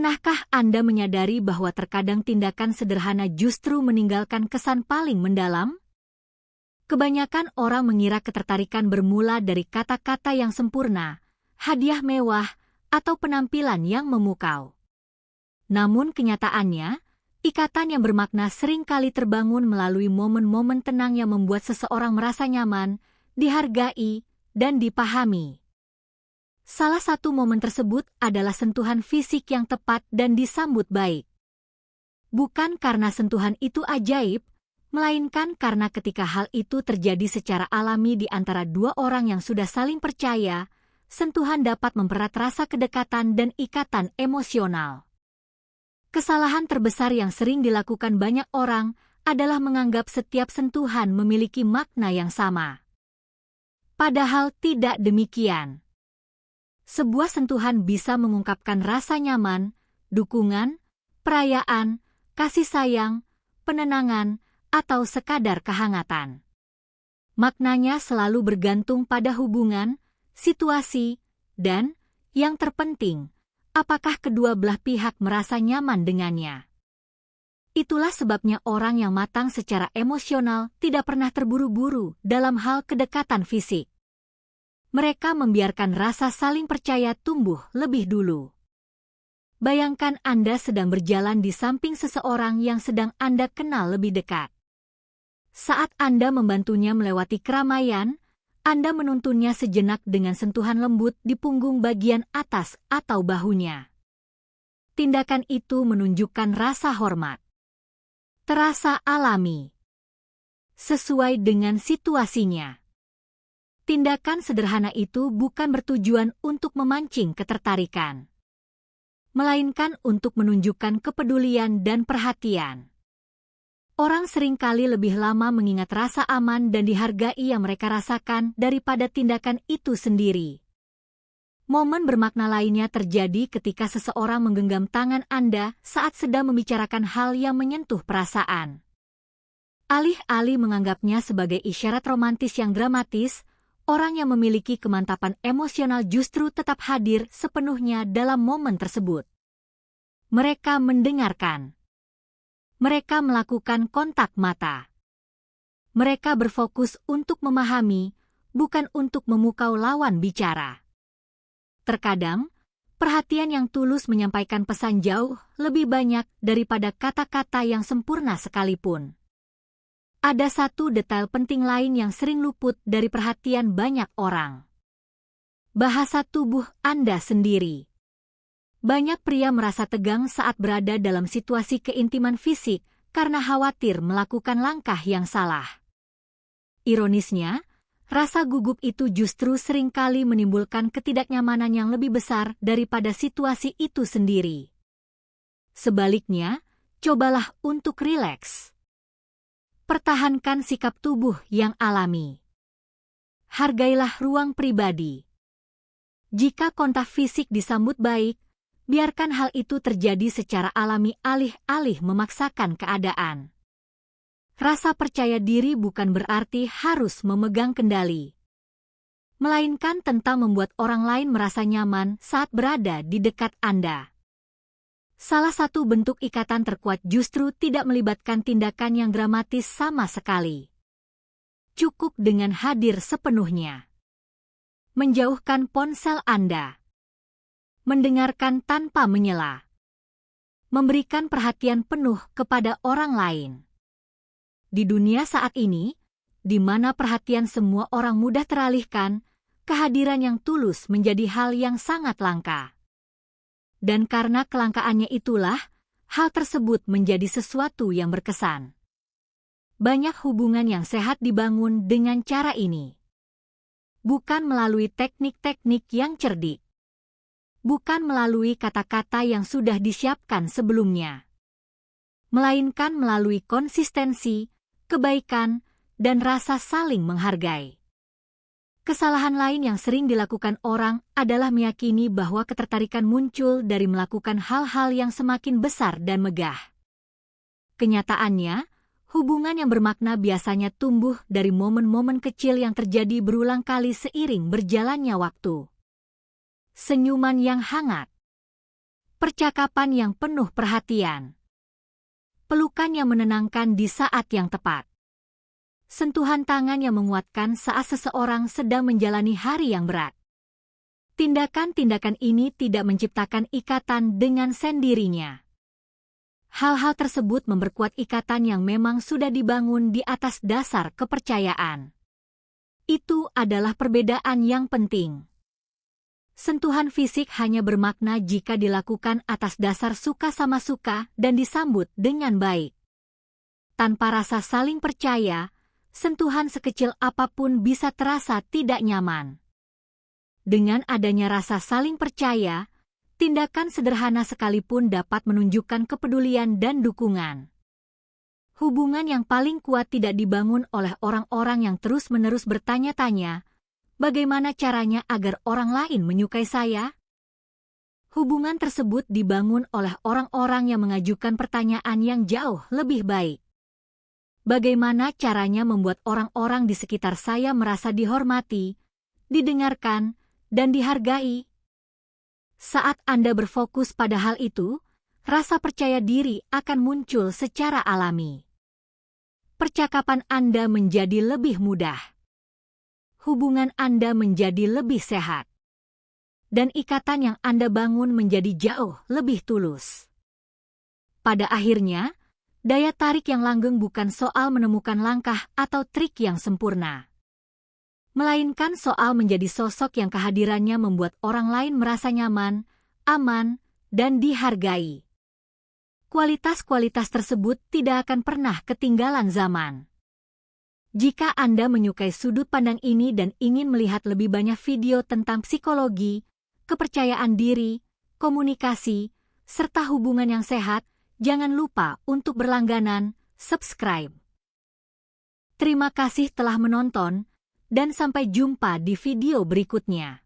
Pernahkah Anda menyadari bahwa terkadang tindakan sederhana justru meninggalkan kesan paling mendalam? Kebanyakan orang mengira ketertarikan bermula dari kata-kata yang sempurna, hadiah mewah, atau penampilan yang memukau. Namun kenyataannya, ikatan yang bermakna seringkali terbangun melalui momen-momen tenang yang membuat seseorang merasa nyaman, dihargai, dan dipahami. Salah satu momen tersebut adalah sentuhan fisik yang tepat dan disambut baik. Bukan karena sentuhan itu ajaib, melainkan karena ketika hal itu terjadi secara alami di antara dua orang yang sudah saling percaya, sentuhan dapat mempererat rasa kedekatan dan ikatan emosional. Kesalahan terbesar yang sering dilakukan banyak orang adalah menganggap setiap sentuhan memiliki makna yang sama. Padahal tidak demikian. Sebuah sentuhan bisa mengungkapkan rasa nyaman, dukungan, perayaan, kasih sayang, penenangan, atau sekadar kehangatan. Maknanya selalu bergantung pada hubungan, situasi, dan, yang terpenting, apakah kedua belah pihak merasa nyaman dengannya. Itulah sebabnya orang yang matang secara emosional tidak pernah terburu-buru dalam hal kedekatan fisik. Mereka membiarkan rasa saling percaya tumbuh lebih dulu. Bayangkan Anda sedang berjalan di samping seseorang yang sedang Anda kenal lebih dekat. Saat Anda membantunya melewati keramaian, Anda menuntunnya sejenak dengan sentuhan lembut di punggung bagian atas atau bahunya. Tindakan itu menunjukkan rasa hormat. Terasa alami. Sesuai dengan situasinya. Tindakan sederhana itu bukan bertujuan untuk memancing ketertarikan, melainkan untuk menunjukkan kepedulian dan perhatian. Orang seringkali lebih lama mengingat rasa aman dan dihargai yang mereka rasakan daripada tindakan itu sendiri. Momen bermakna lainnya terjadi ketika seseorang menggenggam tangan Anda saat sedang membicarakan hal yang menyentuh perasaan. Alih-alih menganggapnya sebagai isyarat romantis yang dramatis, orang yang memiliki kemantapan emosional justru tetap hadir sepenuhnya dalam momen tersebut. Mereka mendengarkan. Mereka melakukan kontak mata. Mereka berfokus untuk memahami, bukan untuk memukau lawan bicara. Terkadang, perhatian yang tulus menyampaikan pesan jauh lebih banyak daripada kata-kata yang sempurna sekalipun. Ada satu detail penting lain yang sering luput dari perhatian banyak orang. Bahasa tubuh Anda sendiri. Banyak pria merasa tegang saat berada dalam situasi keintiman fisik karena khawatir melakukan langkah yang salah. Ironisnya, rasa gugup itu justru seringkali menimbulkan ketidaknyamanan yang lebih besar daripada situasi itu sendiri. Sebaliknya, cobalah untuk rileks. Pertahankan sikap tubuh yang alami. Hargailah ruang pribadi. Jika kontak fisik disambut baik, biarkan hal itu terjadi secara alami alih-alih memaksakan keadaan. Rasa percaya diri bukan berarti harus memegang kendali, melainkan tentang membuat orang lain merasa nyaman saat berada di dekat Anda. Salah satu bentuk ikatan terkuat justru tidak melibatkan tindakan yang dramatis sama sekali. Cukup dengan hadir sepenuhnya. Menjauhkan ponsel Anda. Mendengarkan tanpa menyela. Memberikan perhatian penuh kepada orang lain. Di dunia saat ini, di mana perhatian semua orang mudah teralihkan, kehadiran yang tulus menjadi hal yang sangat langka. Dan karena kelangkaannya itulah, hal tersebut menjadi sesuatu yang berkesan. Banyak hubungan yang sehat dibangun dengan cara ini. Bukan melalui teknik-teknik yang cerdik. Bukan melalui kata-kata yang sudah disiapkan sebelumnya. Melainkan melalui konsistensi, kebaikan, dan rasa saling menghargai. Kesalahan lain yang sering dilakukan orang adalah meyakini bahwa ketertarikan muncul dari melakukan hal-hal yang semakin besar dan megah. Kenyataannya, hubungan yang bermakna biasanya tumbuh dari momen-momen kecil yang terjadi berulang kali seiring berjalannya waktu. Senyuman yang hangat. Percakapan yang penuh perhatian. Pelukan yang menenangkan di saat yang tepat. Sentuhan tangan yang menguatkan saat seseorang sedang menjalani hari yang berat. Tindakan-tindakan ini tidak menciptakan ikatan dengan sendirinya. Hal-hal tersebut memperkuat ikatan yang memang sudah dibangun di atas dasar kepercayaan. Itu adalah perbedaan yang penting. Sentuhan fisik hanya bermakna jika dilakukan atas dasar suka sama suka dan disambut dengan baik. Tanpa rasa saling percaya, sentuhan sekecil apapun bisa terasa tidak nyaman. Dengan adanya rasa saling percaya, tindakan sederhana sekalipun dapat menunjukkan kepedulian dan dukungan. Hubungan yang paling kuat tidak dibangun oleh orang-orang yang terus-menerus bertanya-tanya, bagaimana caranya agar orang lain menyukai saya? Hubungan tersebut dibangun oleh orang-orang yang mengajukan pertanyaan yang jauh lebih baik. Bagaimana caranya membuat orang-orang di sekitar saya merasa dihormati, didengarkan, dan dihargai? Saat Anda berfokus pada hal itu, rasa percaya diri akan muncul secara alami. Percakapan Anda menjadi lebih mudah. Hubungan Anda menjadi lebih sehat. Dan ikatan yang Anda bangun menjadi jauh lebih tulus. Pada akhirnya, daya tarik yang langgeng bukan soal menemukan langkah atau trik yang sempurna, melainkan soal menjadi sosok yang kehadirannya membuat orang lain merasa nyaman, aman, dan dihargai. Kualitas-kualitas tersebut tidak akan pernah ketinggalan zaman. Jika Anda menyukai sudut pandang ini dan ingin melihat lebih banyak video tentang psikologi, kepercayaan diri, komunikasi, serta hubungan yang sehat, jangan lupa untuk berlangganan, subscribe. Terima kasih telah menonton, dan sampai jumpa di video berikutnya.